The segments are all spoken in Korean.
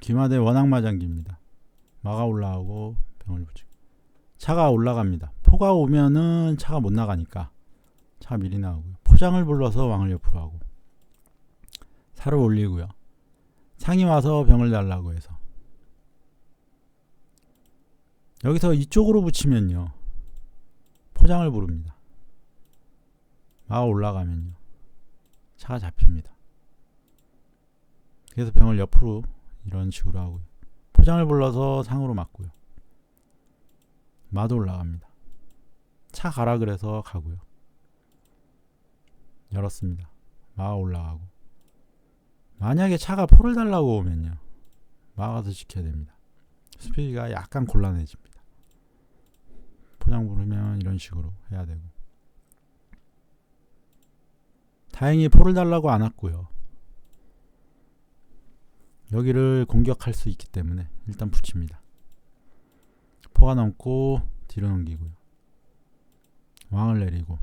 기마대 원앙마장기입니다. 마가 올라가고 병을 붙이고 차가 올라갑니다. 포가 오면은 차가 못 나가니까 차가 미리 나가고요. 포장을 불러서 왕을 옆으로 하고 살을 올리고요. 상이 와서 병을 달라고 해서 여기서 이쪽으로 붙이면요 포장을 부릅니다. 마가 올라가면요 차가 잡힙니다. 그래서 병을 옆으로 이런 식으로 하고요. 포장을 불러서 상으로 맞고요. 마도 올라갑니다. 차 가라 그래서 가고요. 열었습니다. 마가 올라가고 만약에 차가 포를 달라고 오면요 마가 더 지켜야 됩니다. 수비가 약간 곤란해집니다. 포장 부르면 이런 식으로 해야 되고 다행히 포를 달라고 안 왔고요. 여기를 공격할 수 있기 때문에 일단 붙입니다. 포가 넘고 뒤로 넘기고요. 왕을 내리고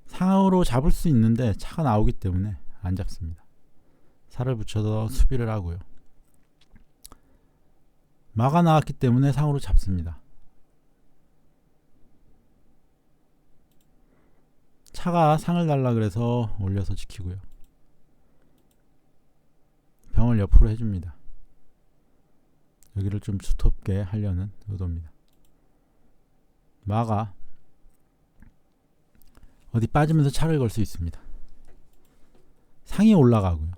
상으로 잡을 수 있는데 차가 나오기 때문에 안 잡습니다. 살을 붙여서 수비를 하고요. 마가 나왔기 때문에 상으로 잡습니다. 차가 상을 달라 그래서 올려서 지키고요. 병을 옆으로 해줍니다. 여기를 좀 두텁게 하려는 의도입니다. 마가 어디 빠지면서 차를 걸 수 있습니다. 상이 올라가고요.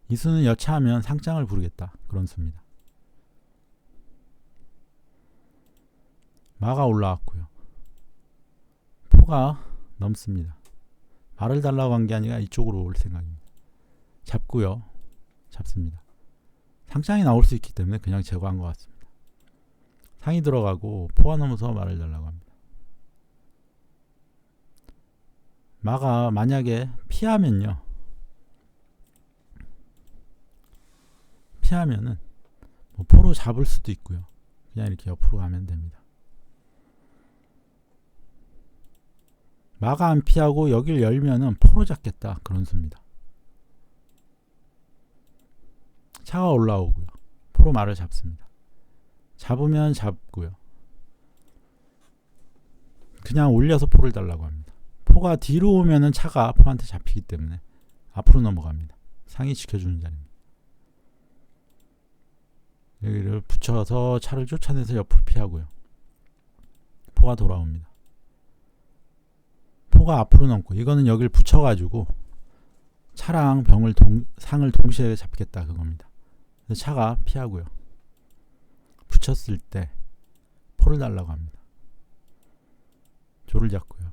이 수는 여차하면 상장을 부르겠다 그런 수입니다. 마가 올라왔고요. 포가 넘습니다. 말을 달라고 한 게 아니라 이쪽으로 올 생각입니다. 잡고요. 잡습니다. 상장이 나올 수 있기 때문에 그냥 제거한 것 같습니다. 상이 들어가고 포가 넘어서 말을 달라고 합니다. 마가 만약에 피하면요. 피하면은 뭐 포로 잡을 수도 있고요. 그냥 이렇게 옆으로 가면 됩니다. 마가 안 피하고 여길 열면은 포로 잡겠다 그런 수입니다. 차가 올라오고요. 포로 말을 잡습니다. 잡으면 잡고요. 그냥 올려서 포를 달라고 합니다. 포가 뒤로 오면은 차가 포한테 잡히기 때문에 앞으로 넘어갑니다. 상이 지켜주는 자리입니다. 여기를 붙여서 차를 쫓아내서 옆으로 피하고요. 포가 돌아옵니다. 포가 앞으로 넘고 이거는 여기를 붙여가지고 차랑 병을 상을 동시에 잡겠다 그겁니다. 그래서 차가 피하고요. 붙였을 때 포를 달라고 합니다. 조를 잡고요.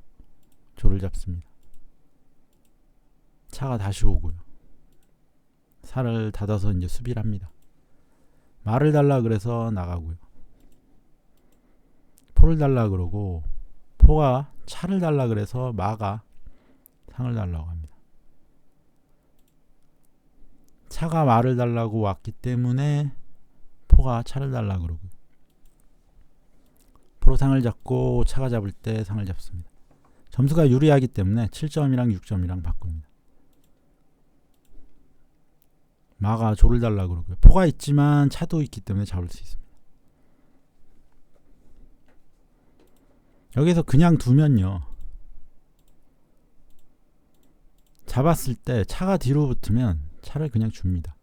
조를 잡습니다. 차가 다시 오고요. 살을 닫아서 이제 수비를 합니다. 말을 달라 그래서 나가고요. 포를 달라 그러고 포가 차를 달라 그래서 마가 상을 달라고 합니다. 차가 말을 달라고 왔기 때문에 포가 차를 달라 그러고 포로 상을 잡고 차가 잡을 때 상을 잡습니다. 점수가 유리하기 때문에 7점이랑 6점이랑 바꿉니다. 마가 조를 달라 그러고요. 포가 있지만 차도 있기 때문에 잡을 수 있습니다. 여기서 그냥 두면요. 잡았을 때 차가 뒤로 붙으면 차를 그냥 줍니다.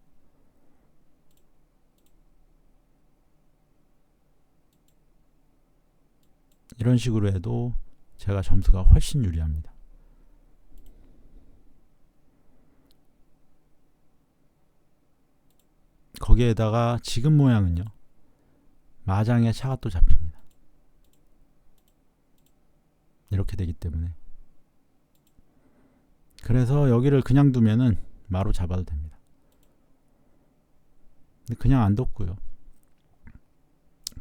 이런 식으로 해도 제가 점수가 훨씬 유리합니다. 거기에다가 지금 모양은요. 마장에 차가 또 잡힙니다. 이렇게 되기 때문에 그래서 여기를 그냥 두면은 마로 잡아도 됩니다. 근데 그냥 안 뒀고요.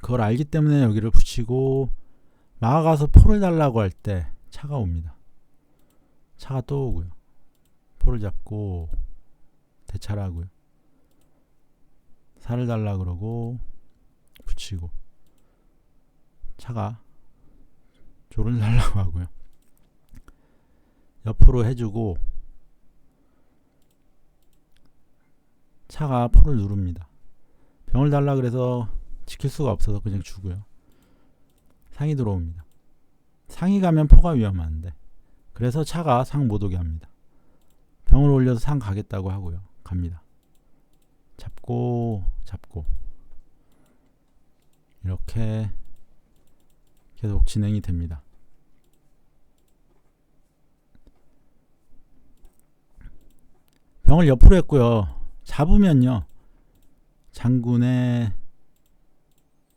그걸 알기 때문에 여기를 붙이고 마가 가서 포를 달라고 할 때 차가 옵니다. 차가 또 오고요. 포를 잡고 대차를 하고요. 살을 달라 그러고 붙이고 차가 조를 달라고 하고요. 옆으로 해주고 차가 포를 누릅니다. 병을 달라 그래서 지킬 수가 없어서 그냥 주고요. 상이 들어옵니다. 상이 가면 포가 위험한데 그래서 차가 상 못 오게 합니다. 병을 올려서 상 가겠다고 하고요. 갑니다. 잡고 이렇게 계속 진행이 됩니다. 병을 옆으로 했고요. 잡으면요. 장군의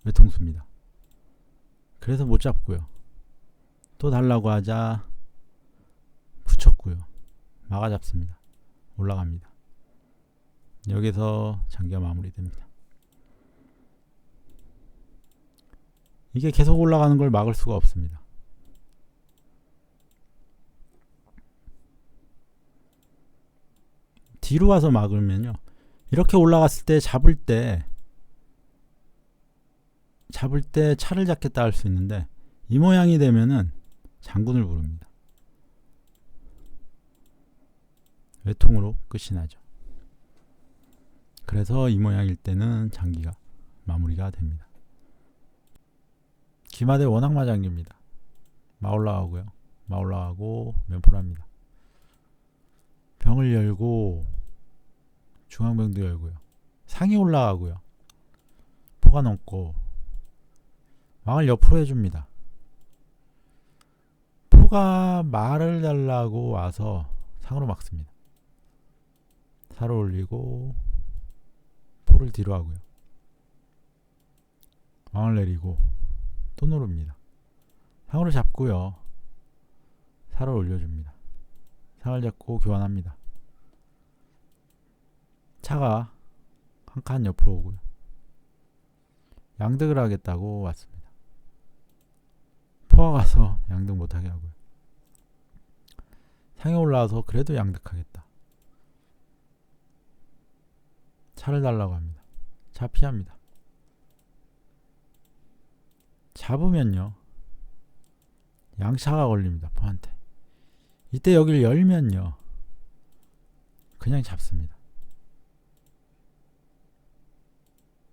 외통수입니다. 그래서 못 잡고요. 또 달라고 하자 붙였고요. 막아 잡습니다. 올라갑니다. 여기서 장기가 마무리됩니다. 이게 계속 올라가는 걸 막을 수가 없습니다. 뒤로 와서 막으면요. 이렇게 올라갔을 때 잡을 때 차를 잡겠다 할 수 있는데 이 모양이 되면은 장군을 부릅니다. 외통으로 끝이 나죠. 그래서 이 모양일 때는 장기가 마무리가 됩니다. 기마대 원악마장기입니다. 마올라가고요. 마올라가고 면포합니다. 병을 열고 중앙병도 열고요. 상이 올라가고요. 포가 넘고 왕을 옆으로 해줍니다. 포가 말을 달라고 와서 상으로 막습니다. 살을 올리고 포를 뒤로 하고요. 왕을 내리고 또 누릅니다. 상으로 잡고요. 살을 올려줍니다. 상을 잡고 교환합니다. 차가 한 칸 옆으로 오고요. 양득을 하겠다고 왔습니다. 포가 가서 양득 못하게 하고요. 상에 올라와서 그래도 양득하겠다. 차를 달라고 합니다. 차 피합니다. 잡으면요. 양차가 걸립니다. 포한테. 이때 여기를 열면요. 그냥 잡습니다.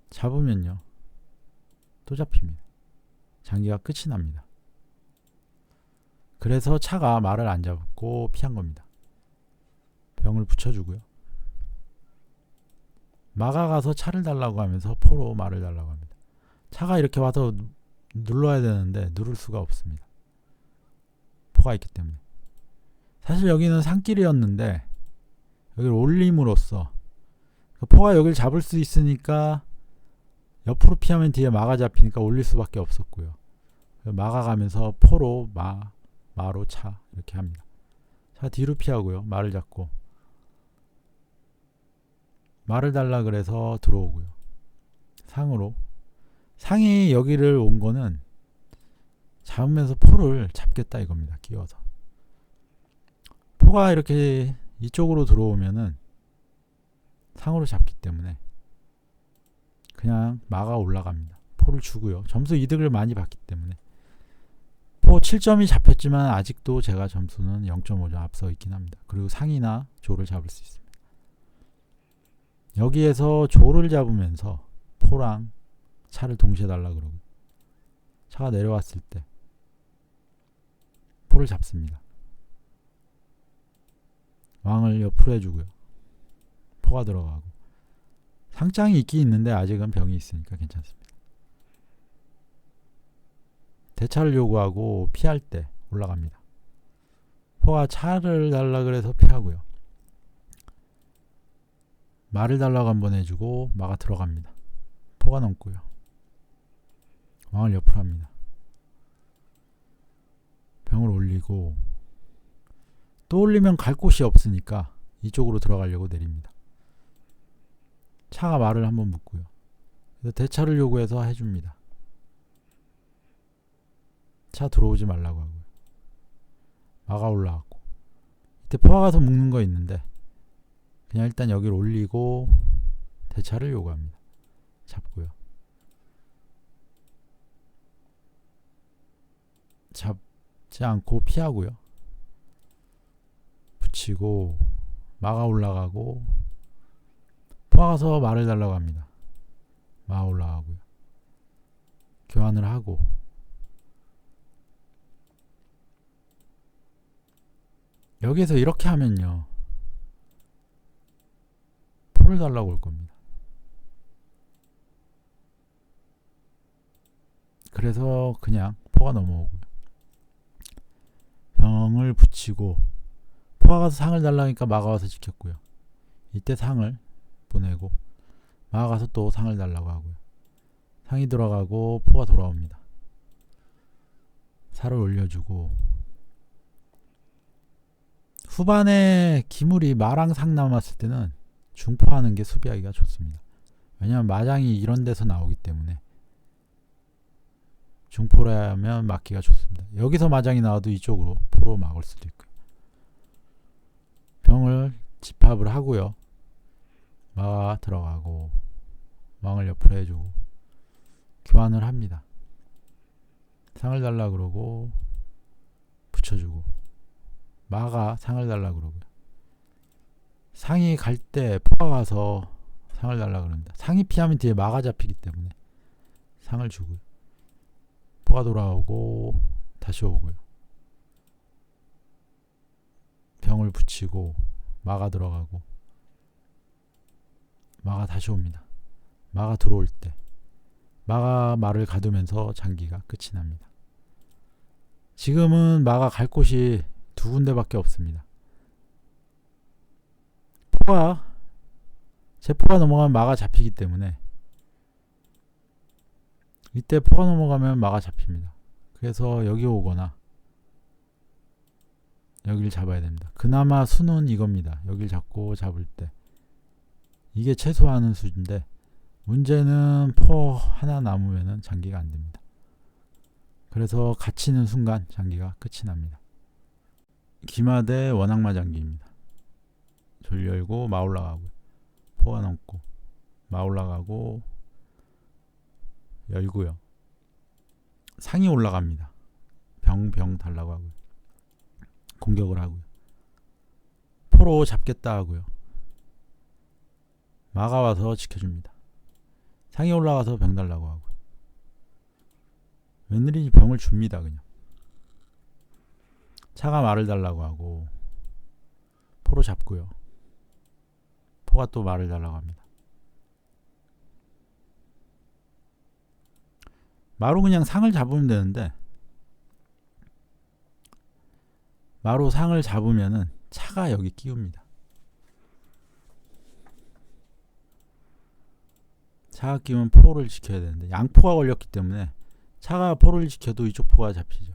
잡으면요. 또 잡힙니다. 장기가 끝이 납니다. 그래서 차가 말을 안 잡고 피한 겁니다. 병을 붙여주고요. 막아가서 차를 달라고 하면서 포로 말을 달라고 합니다. 차가 이렇게 와서 눌러야 되는데 누를 수가 없습니다. 포가 있기 때문에. 사실 여기는 산길이었는데 여기를 올림으로써 포가 여기를 잡을 수 있으니까 옆으로 피하면 뒤에 마가 잡히니까 올릴 수밖에 없었고요. 막아가면서 포로 마로 차 이렇게 합니다. 차 뒤로 피하고요. 말을 잡고 말을 달라 그래서 들어오고요. 상으로 상이 여기를 온 거는 잡으면서 포를 잡겠다 이겁니다. 끼워서 포가 이렇게 이쪽으로 들어오면은 상으로 잡기 때문에 그냥 마가 올라갑니다. 포를 주고요. 점수 이득을 많이 받기 때문에 포 7점이 잡혔지만 아직도 제가 점수는 0.5점 앞서 있긴 합니다. 그리고 상이나 조를 잡을 수 있습니다. 여기에서 조를 잡으면서 포랑 차를 동시에 달라 그러고 차가 내려왔을 때 포를 잡습니다. 왕을 옆으로 해주고요. 포가 들어가고 상장이 있긴 있는데 아직은 병이 있으니까 괜찮습니다. 대차를 요구하고 피할 때 올라갑니다. 포가 차를 달라 그래서 피하고요. 말을 달라고 한번 해주고 마가 들어갑니다. 포가 넘고요. 왕을 옆으로 합니다. 병을 올리고 또 올리면 갈 곳이 없으니까 이쪽으로 들어가려고 내립니다. 차가 말을 한번 묻고요. 그래서 대차를 요구해서 해줍니다. 차 들어오지 말라고 하고요. 마가 올라왔고 이때 포가 가서 묶는 거 있는데 그냥 일단 여기를 올리고 대차를 요구합니다. 잡고요. 잡지 않고 피하고요. 붙이고 마가 올라가고 포가 가서 말을 달라고 합니다. 마가 올라가고요. 교환을 하고 여기에서 이렇게 하면요. 포를 달라고 올 겁니다. 그래서 그냥 포가 넘어오고요. 병을 붙이고 포가 가서 상을 달라니까 마가 와서 지켰고요. 이때 상을 보내고 마가 가서 또 상을 달라고 하고요. 상이 들어가고 포가 돌아옵니다. 살을 올려주고 후반에 기물이 마랑 상 남았을 때는 중포하는 게 수비하기가 좋습니다. 왜냐하면 마장이 이런 데서 나오기 때문에 중포라면 막기가 좋습니다. 여기서 마장이 나와도 이쪽으로 포로 막을 수도 있고요. 병을 집합을 하고요. 마가 들어가고 왕을 옆으로 해주고 교환을 합니다. 상을 달라 그러고 붙여주고 마가 상을 달라 그러고요. 상이 갈 때 포가 가서 상을 달라 그럽니다. 상이 피하면 뒤에 마가 잡히기 때문에 상을 주고요. 포가 돌아오고 다시 오고요. 병을 붙이고 마가 들어가고 마가 다시 옵니다. 마가 들어올 때 마가 말을 가두면서 장기가 끝이 납니다. 지금은 마가 갈 곳이 두 군데밖에 없습니다. 제 포가 넘어가면 마가 잡히기 때문에 이때 포가 넘어가면 마가 잡힙니다. 그래서 여기 오거나 여기를 잡아야 됩니다. 그나마 수는 이겁니다. 여기를 잡고 잡을 때 이게 최소화하는 수인데 문제는 포 하나 남으면 장기가 안 됩니다. 그래서 갇히는 순간 장기가 끝이 납니다. 기마대 원악마 장기입니다. 졸 열고 마 올라가고 포가 넘고 마 올라가고 열고요. 상이 올라갑니다. 병 달라고 하고요. 공격을 하고요. 포로 잡겠다 하고요. 마가 와서 지켜줍니다. 상이 올라가서 병 달라고 하고요. 웬일인지 병을 줍니다. 그냥 차가 말을 달라고 하고 포로 잡고요. 포가 또 말을 달라고 합니다. 마로 그냥 상을 잡으면 되는데 마로 상을 잡으면은 차가 여기 끼웁니다. 차가 끼우면 포를 지켜야 되는데 양포가 걸렸기 때문에 차가 포를 지켜도 이쪽 포가 잡히죠.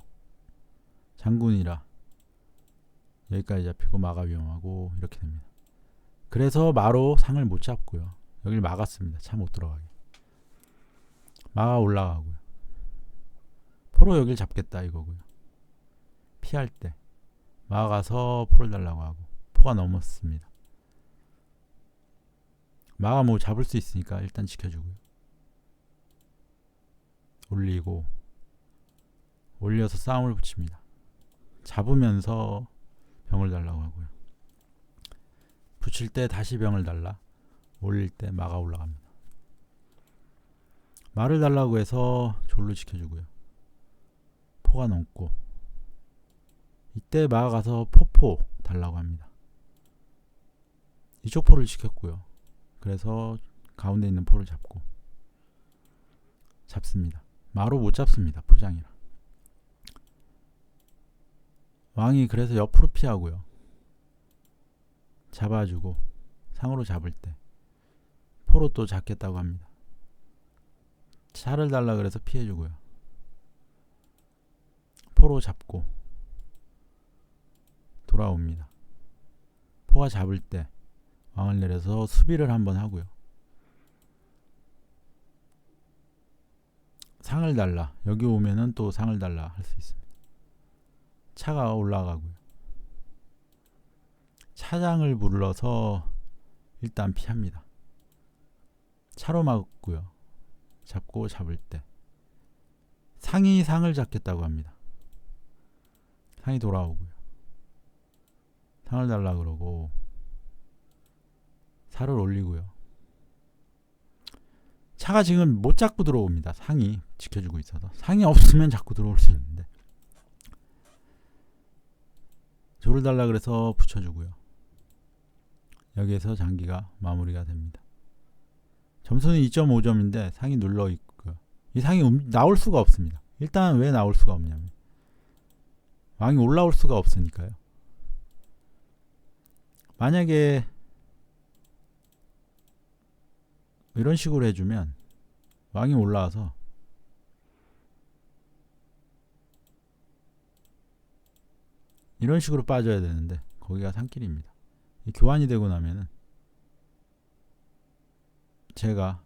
장군이라 여기까지 잡히고 마가 위험하고 이렇게 됩니다. 그래서 마로 상을 못 잡고요. 여기를 막았습니다. 차 못 들어가게. 마가 올라가고요. 포로 여기를 잡겠다 이거고요. 피할 때 마가 가서 포를 달라고 하고 포가 넘었습니다. 마가 뭐 잡을 수 있으니까 일단 지켜주고요. 올리고 올려서 싸움을 붙입니다. 잡으면서 병을 달라고 하고요. 붙일 때 다시 병을 달라 올릴 때 마가 올라갑니다. 마를 달라고 해서 졸로 지켜주고요. 포가 넘고 이때 마가 가서 포 달라고 합니다. 이쪽 포를 지켰고요. 그래서 가운데 있는 포를 잡고 잡습니다. 마로 못 잡습니다. 포장이라. 왕이 그래서 옆으로 피하고요. 잡아주고 상으로 잡을 때 포로 또 잡겠다고 합니다. 차를 달라 그래서 피해주고요. 포로 잡고 돌아옵니다. 포가 잡을 때 왕을 내려서 수비를 한번 하고요. 상을 달라. 여기 오면은 또 상을 달라 할 수 있습니다. 차가 올라가고요. 차장을 불러서 일단 피합니다. 차로 막고요. 잡고 잡을 때 상이 상을 잡겠다고 합니다. 상이 돌아오고요. 상을 달라 그러고 살을 올리고요. 차가 지금 못 잡고 들어옵니다. 상이 지켜주고 있어서. 상이 없으면 자꾸 들어올 수 있는데. 조를 달라 그래서 붙여주고요. 여기에서 장기가 마무리가 됩니다. 점수는 2.5점인데 상이 눌러 있고요. 이 상이 나올 수가 없습니다. 일단 왜 나올 수가 없냐면 왕이 올라올 수가 없으니까요. 만약에 이런 식으로 해주면 왕이 올라와서 이런 식으로 빠져야 되는데 거기가 산길입니다. 이 교환이 되고 나면은 제가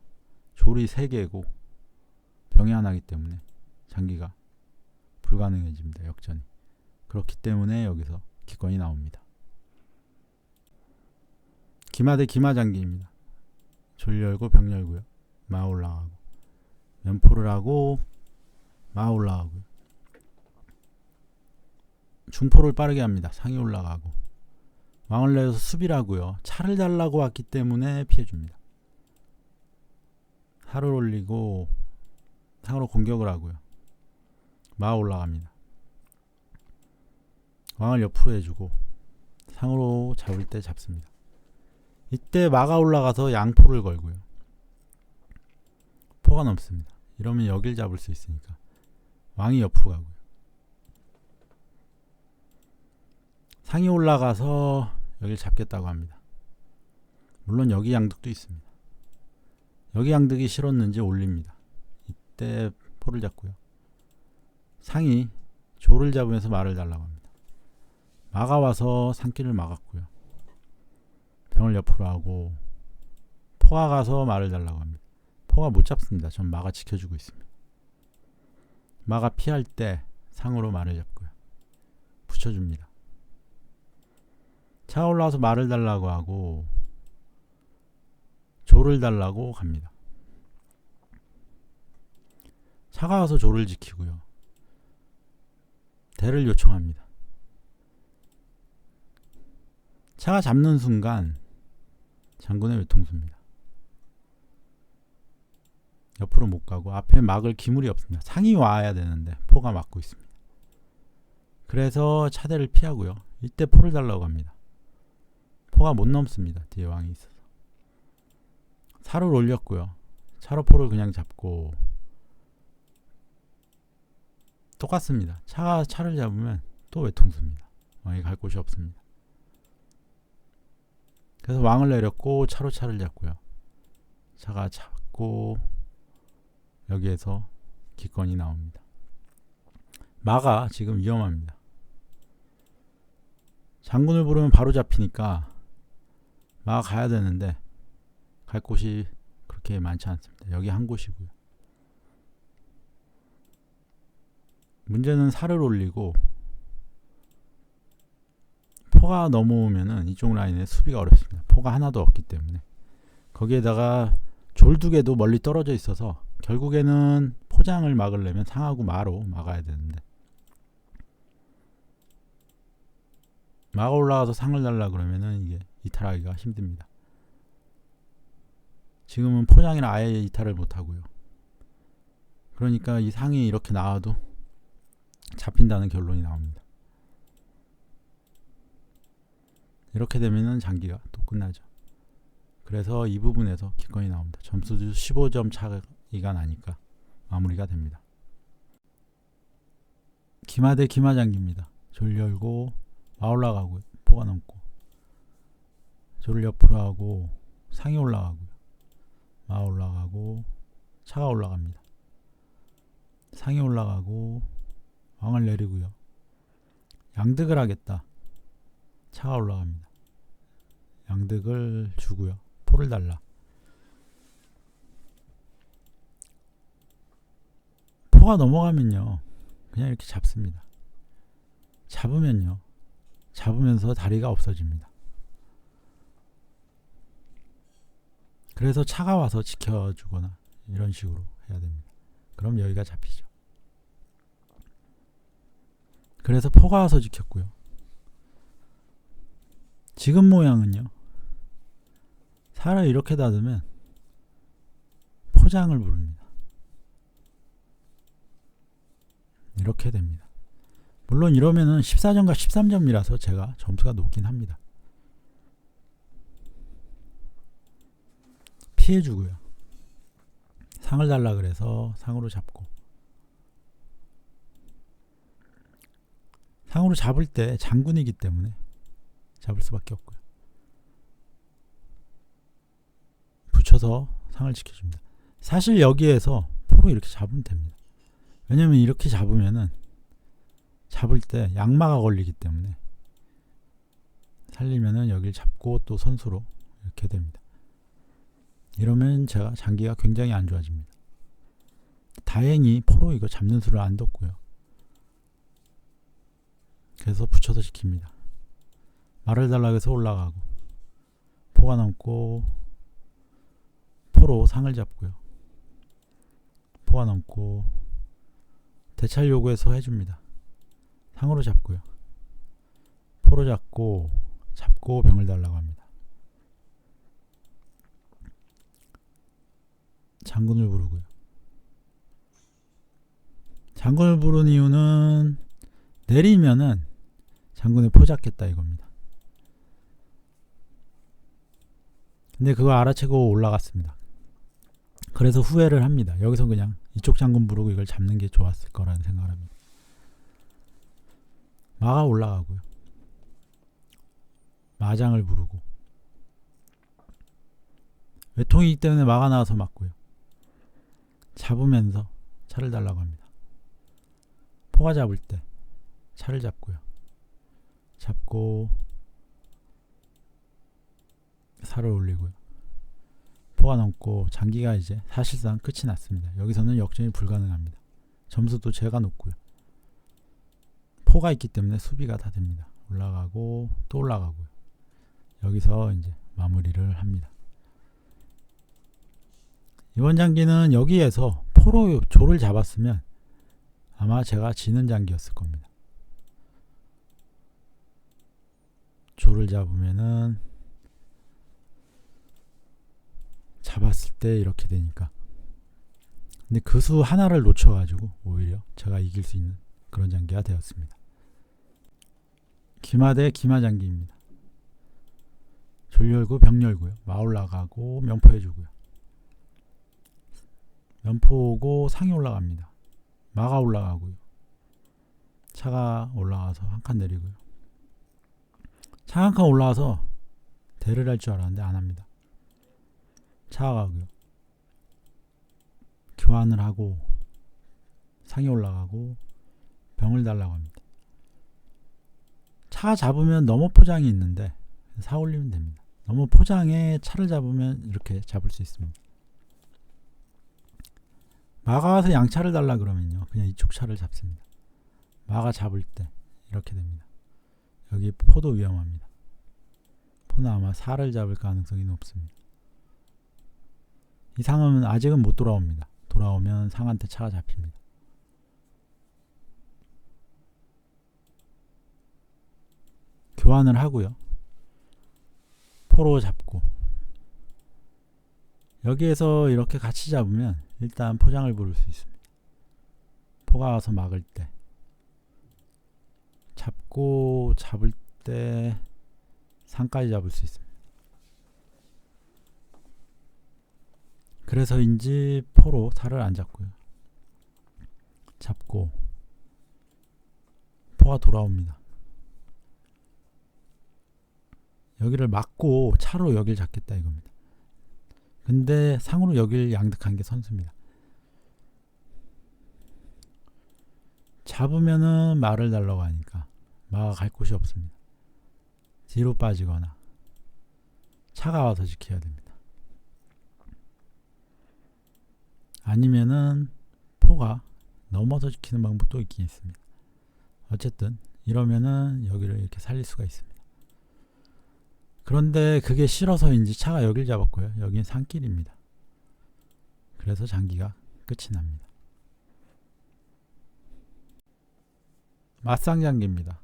졸이 3개고 병이 하나이기 때문에 장기가 불가능해집니다. 역전이. 그렇기 때문에 여기서 기권이 나옵니다. 기마 대 기마 장기입니다. 졸 열고 병 열고요. 마 올라가고 면포를 하고 마 올라가고요. 중포를 빠르게 합니다. 상이 올라가고 왕을 내서 수비를 하고요. 차를 달라고 왔기 때문에 피해줍니다. 살을 올리고 상으로 공격을 하고요. 마 올라갑니다. 왕을 옆으로 해주고 상으로 잡을 때 잡습니다. 이때 마가 올라가서 양포를 걸고요. 포가 넘습니다. 이러면 여길 잡을 수 있으니까 왕이 옆으로 가고요. 상이 올라가서 여길 잡겠다고 합니다. 물론 여기 양득도 있습니다. 여기 양득이 싫었는지 올립니다. 이때 포를 잡고요. 상이 조를 잡으면서 마를 달라고 합니다. 마가 와서 상길을 막았고요. 병을 옆으로 하고 포가 가서 마를 달라고 합니다. 포가 못 잡습니다. 전 마가 지켜주고 있습니다. 마가 피할 때 상으로 마를 잡고요. 붙여줍니다. 차가 올라와서 마를 달라고 하고 조를 달라고 갑니다. 차가 와서 조를 지키고요. 대를 요청합니다. 차가 잡는 순간 장군의 외통수입니다. 옆으로 못 가고 앞에 막을 기물이 없습니다. 상이 와야 되는데 포가 막고 있습니다. 그래서 차대를 피하고요. 이때 포를 달라고 합니다. 포가 못 넘습니다. 뒤에 왕이 있어서. 살을 올렸고요. 차로 포를 그냥 잡고 똑같습니다. 차가 차를 잡으면 또 외통수입니다. 왕이 갈 곳이 없습니다. 그래서 왕을 내렸고 차로 차를 잡고요. 차가 잡고 여기에서 기권이 나옵니다. 마가 지금 위험합니다. 장군을 부르면 바로 잡히니까 마가 가야 되는데 갈 곳이 그렇게 많지 않습니다. 여기 한 곳이고요. 문제는 살을 올리고 포가 넘어오면은 이쪽 라인에 수비가 어렵습니다. 포가 하나도 없기 때문에. 거기에다가 졸 2개도 멀리 떨어져 있어서 결국에는 포장을 막으려면 상하고 마로 막아야 되는데 마가 올라가서 상을 달라 그러면은 이게 이탈하기가 힘듭니다. 지금은 포장이라 아예 이탈을 못하고요. 그러니까 이 상이 이렇게 나와도 잡힌다는 결론이 나옵니다. 이렇게 되면은 장기가 또 끝나죠. 그래서 이 부분에서 기권이 나옵니다. 점수도 15점 차이가 나니까 마무리가 됩니다. 기마 대 기마 장기입니다. 졸 열고 마 올라가고요. 포가 넘고 졸을 옆으로 하고 상이 올라가고요. 마 올라가고 차가 올라갑니다. 상이 올라가고 왕을 내리고요. 양득을 하겠다. 차가 올라갑니다. 양득을 주고요. 포를 달라. 포가 넘어가면요. 그냥 이렇게 잡습니다. 잡으면요. 잡으면서 다리가 없어집니다. 그래서 차가 와서 지켜주거나 이런 식으로 해야 됩니다. 그럼 여기가 잡히죠. 그래서 포가 와서 지켰고요. 지금 모양은요. 살을 이렇게 닫으면 포장을 부릅니다. 이렇게 됩니다. 물론 이러면은 14점과 13점이라서 제가 점수가 높긴 합니다. 피해주고요. 상을 달라 그래서 상으로 잡고, 상으로 잡을 때 장군이기 때문에 잡을 수밖에 없고요. 붙여서 상을 지켜줍니다. 사실 여기에서 포로 이렇게 잡으면 됩니다. 왜냐면 이렇게 잡으면은 잡을 때 양마가 걸리기 때문에 살리면은 여기를 잡고 또 선수로 이렇게 됩니다. 이러면 제가 장기가 굉장히 안 좋아집니다. 다행히 포로 이거 잡는 수를 안 뒀고요. 그래서 붙여서 지킵니다. 말을 달라고 해서 올라가고, 포가 넘고 포로 상을 잡고요. 포가 넘고 대찰 요구해서 해줍니다. 상으로 잡고요. 포로 잡고 병을 달라고 합니다. 장군을 부르고요. 장군을 부른 이유는 내리면은 장군을 포잡겠다 이겁니다. 근데 그거 알아채고 올라갔습니다. 그래서 후회를 합니다. 여기서 그냥 이쪽 장군 부르고 이걸 잡는 게 좋았을 거라는 생각을 합니다. 마가 올라가고요. 마장을 부르고, 외통이기 때문에 마가 나와서 맞고요. 잡으면서 차를 달라고 합니다. 포가 잡을 때 차를 잡고요. 잡고 살을 올리고요. 포가 넘고 장기가 이제 사실상 끝이 났습니다. 여기서는 역전이 불가능합니다. 점수도 제가 높고요. 포가 있기 때문에 수비가 다 됩니다. 올라가고 또 올라가고요. 여기서 이제 마무리를 합니다. 이번 장기는 여기에서 포로 조를 잡았으면 아마 제가 지는 장기였을 겁니다. 조를 잡으면은 잡았을 때 이렇게 되니까. 근데 그 수 하나를 놓쳐가지고 오히려 제가 이길 수 있는 그런 장기가 되었습니다. 기마 대 기마 장기입니다. 졸 열고 병 열고요. 마 올라가고 면포 해주고요. 면포 오고 상이 올라갑니다. 마가 올라가고요. 차가 올라가서 한 칸 내리고요. 차 한 칸 올라와서 대를 할 줄 알았는데 안 합니다. 차가 가고요. 교환을 하고 상이 올라가고 병을 달라고 합니다. 차 잡으면 넘어 포장이 있는데 사 올리면 됩니다. 넘어 포장에 차를 잡으면 이렇게 잡을 수 있습니다. 마가 와서 양차를 달라 그러면요, 그냥 이쪽 차를 잡습니다. 마가 잡을 때 이렇게 됩니다. 여기 포도 위험합니다. 포는 아마 살을 잡을 가능성이 높습니다. 이 상은 아직은 못 돌아옵니다. 돌아오면 상한테 차가 잡힙니다. 교환을 하고요. 포로 잡고, 여기에서 이렇게 같이 잡으면 일단 포장을 부를 수 있습니다. 포가 와서 막을 때 잡고, 잡을 때 상까지 잡을 수 있습니다. 그래서인지 포로 살을 안 잡고요. 잡고 포가 돌아옵니다. 여기를 막고 차로 여길 잡겠다 이겁니다. 근데 상으로 여길 양득한 게 선수입니다. 잡으면은 말을 달라고 하니까 마가 갈 곳이 없습니다. 뒤로 빠지거나 차가 와서 지켜야 됩니다. 아니면은 포가 넘어서 지키는 방법도 있긴 있습니다. 어쨌든 이러면은 여기를 이렇게 살릴 수가 있습니다. 그런데 그게 싫어서인지 차가 여길 잡았고요. 여기는 산길입니다. 그래서 장기가 끝이 납니다. 맞상장기입니다.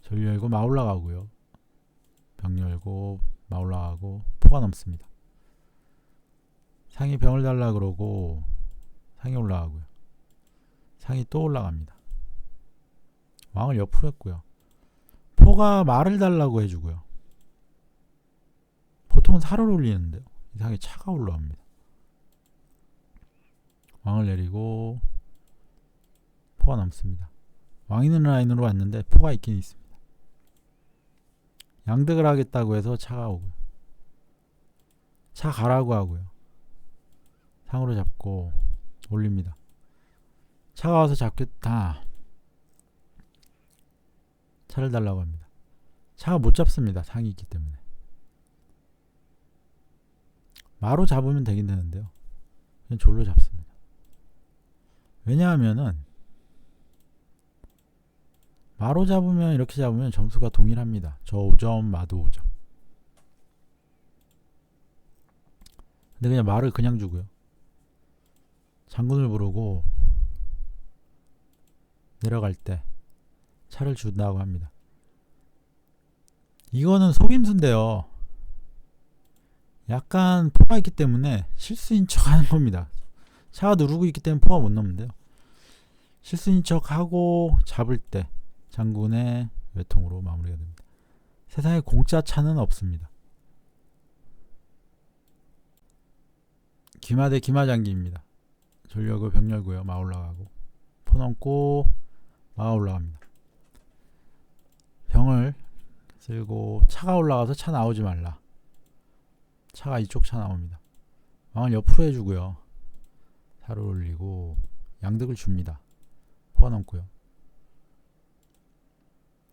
졸 열고 마 올라가고요. 병 열고 마 올라가고 포가 넘습니다. 상이 병을 달라 그러고 상이 올라가고요. 상이 또 올라갑니다. 왕을 옆으로 했고요. 포가 말을 달라고 해주고요. 보통은 살을 올리는데요. 이 상이 차가 올라옵니다. 왕을 내리고 포가 넘습니다. 왕 있는 라인으로 왔는데 포가 있긴 있습니다. 양득을 하겠다고 해서 차가 오고요. 차 가라고 하고요. 상으로 잡고 올립니다. 차가 와서 잡겠다. 차를 달라고 합니다. 차가 못 잡습니다. 상이 있기 때문에. 마로 잡으면 되긴 되는데요. 그냥 졸로 잡습니다. 왜냐하면은 마로 잡으면 이렇게 잡으면 점수가 동일합니다. 저 5점, 마도 5점. 근데 그냥 말을 그냥 주고요. 장군을 부르고 내려갈 때 차를 준다고 합니다. 이거는 속임수인데요. 약간 포가 있기 때문에 실수인 척 하는 겁니다. 차가 누르고 있기 때문에 포가 못 넘는데요. 실수인 척 하고 잡을 때 장군의 외통으로 마무리가 됩니다. 세상에 공짜 차는 없습니다. 기마 대 기마장기입니다. 졸 열고 병 열고요. 마 올라가고 포 넘고 마가 올라갑니다. 병을 쓸고 차가 올라가서 차 나오지 말라. 차가 이쪽 차 나옵니다. 왕을 옆으로 해주고요. 살을 올리고 양득을 줍니다. 포가 넘고요.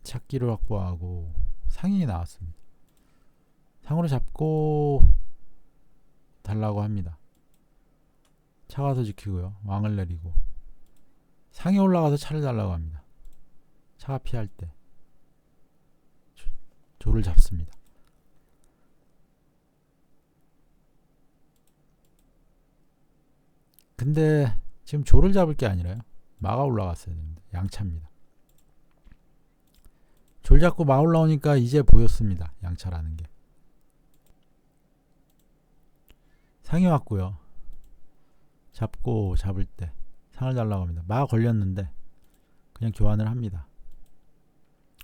찾기를 확보하고 상이 나왔습니다. 상으로 잡고 달라고 합니다. 차 가서 지키고요. 왕을 내리고 상에 올라가서 차를 달라고 합니다. 차가 피할 때 조를 잡습니다. 근데 지금 조를 잡을 게 아니라요. 마가 올라갔어야 됩니다. 양차입니다. 졸 잡고 마 올라오니까 이제 보였습니다. 양차라는 게. 상이 왔고요. 잡고 잡을 때 상을 달라고 합니다. 마 걸렸는데 그냥 교환을 합니다.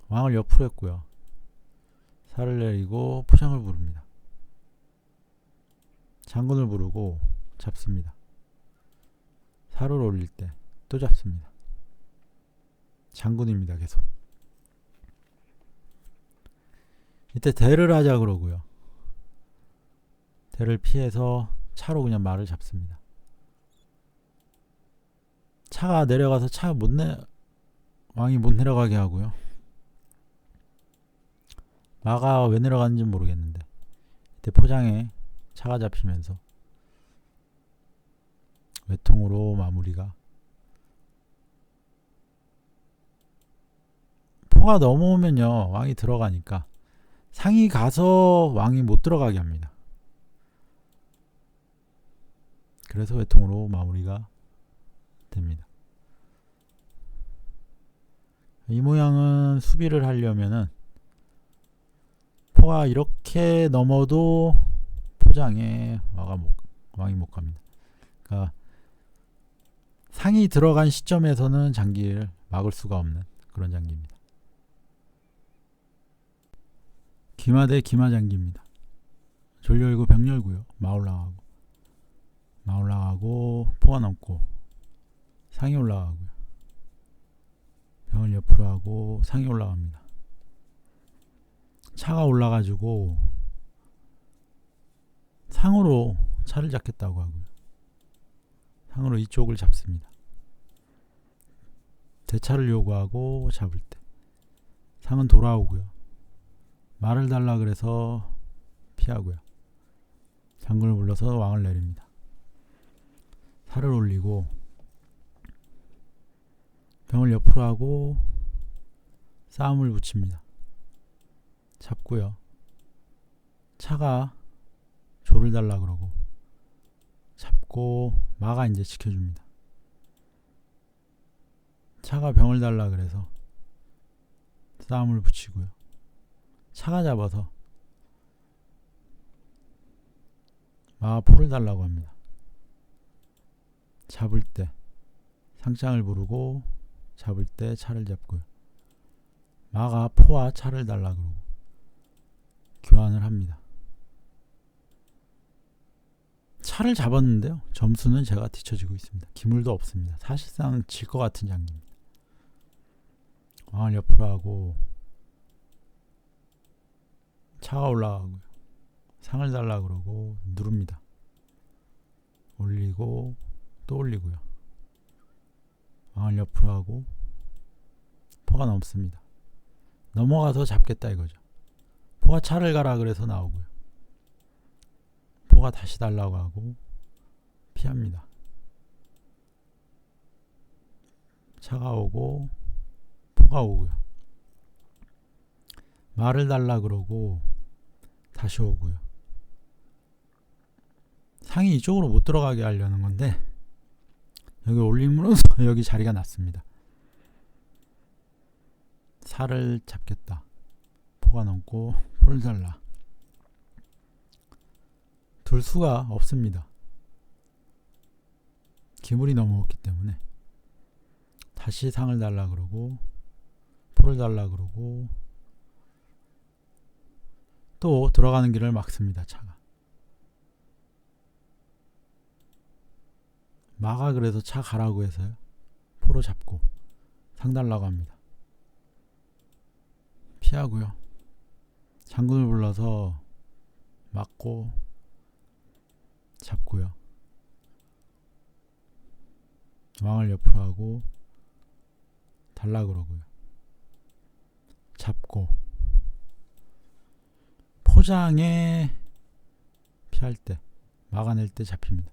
왕을 옆으로 했고요. 살을 내리고 포장을 부릅니다. 장군을 부르고 잡습니다. 살을 올릴 때 또 잡습니다. 장군입니다. 계속. 이때 대를 하자 그러고요. 대를 피해서 차로 그냥 말을 잡습니다. 차가 내려가서 왕이 못 내려가게 하고요. 마가 왜 내려가는지 모르겠는데 이때 포장에 차가 잡히면서 외통으로 마무리가. 포가 넘어오면요 왕이 들어가니까 상이 가서 왕이 못 들어가게 합니다. 그래서 외통으로 마무리가 됩니다. 이 모양은 수비를 하려면은 포가 이렇게 넘어도 포장에 왕이 못 갑니다. 그러니까 상이 들어간 시점에서는 장기를 막을 수가 없는 그런 장기입니다. 기마 대 기마장기입니다. 졸 열고 병 열고요. 마 올라가고 포가 넘고 상이 올라가고요. 병을 옆으로 하고 상이 올라갑니다. 차가 올라가지고 상으로 차를 잡겠다고 하고요. 상으로 이쪽을 잡습니다. 대차를 요구하고 잡을 때 상은 돌아오고요. 말을 달라 그래서 피하고요. 장군을 불러서 왕을 내립니다. 살을 올리고 병을 옆으로 하고 싸움을 붙입니다. 잡고요. 차가 조를 달라 그러고 잡고 마가 이제 지켜줍니다. 차가 병을 달라 그래서 싸움을 붙이고요. 차가 잡아서 마가 포를 달라고 합니다. 잡을 때 상장을 부르고 잡을 때 차를 잡고요. 마가 포와 차를 달라 그러고 교환을 합니다. 차를 잡았는데요. 점수는 제가 뒤처지고 있습니다. 기물도 없습니다. 사실상 질 것 같은 장기입니다. 왕을 옆으로 하고 차가 올라가고요. 상을 달라 그러고 누릅니다. 올리고 또 올리고요. 왕을 옆으로 하고 포가 넘습니다. 넘어가서 잡겠다 이거죠. 포가 차를 가라 그래서 나오고요. 포가 다시 달라고 하고 피합니다. 차가 오고 포가 오고요. 말을 달라 그러고 다시 오고요. 상이 이쪽으로 못 들어가게 하려는 건데 여기 올림으로써 여기 자리가 났습니다. 살을 잡겠다. 포가 넘고 포를 달라. 둘 수가 없습니다. 기물이 넘어왔기 때문에 다시 상을 달라 그러고 포를 달라 그러고 또 들어가는 길을 막습니다. 차가. 마가 그래서 차 가라고 해서요. 포로 잡고 상 달라고 합니다. 피하고요. 장군을 불러서 막고 잡고요. 왕을 옆으로 하고 달라 그러고요. 잡고 포장에 피할 때 막아낼 때 잡힙니다.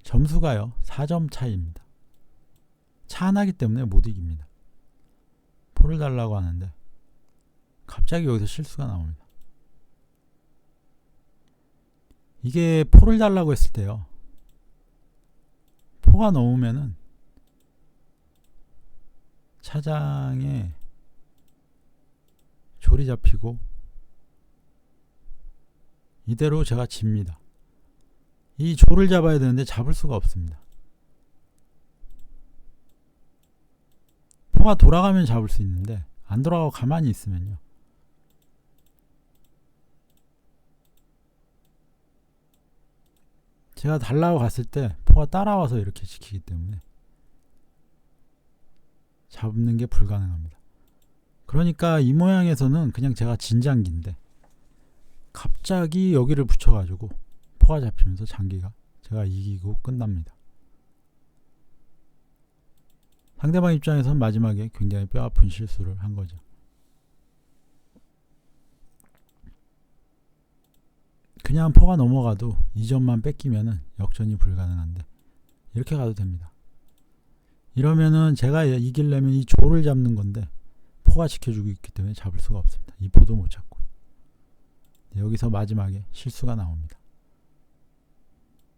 점수가요 4점 차이입니다. 차 하나기 때문에 못 이깁니다. 포를 달라고 하는데 갑자기 여기서 실수가 나옵니다. 이게 포를 달라고 했을 때요. 포가 넘으면은 차장에 졸이 잡히고 이대로 제가 집니다. 이 졸을 잡아야 되는데 잡을 수가 없습니다. 포가 돌아가면 잡을 수 있는데 안 돌아가고 가만히 있으면요. 제가 달라고 갔을 때 포가 따라와서 이렇게 지키기 때문에 잡는 게 불가능합니다. 그러니까 이 모양에서는 그냥 제가 진장기인데 갑자기 여기를 붙여가지고 포가 잡히면서 장기가 제가 이기고 끝납니다. 상대방 입장에서는 마지막에 굉장히 뼈아픈 실수를 한 거죠. 그냥 포가 넘어가도 2점만 뺏기면은 역전이 불가능한데 이렇게 가도 됩니다. 이러면은 제가 이기려면 이 조를 잡는 건데 포가 지켜주고 있기 때문에 잡을 수가 없습니다. 이 포도 못 잡고 여기서 마지막에 실수가 나옵니다.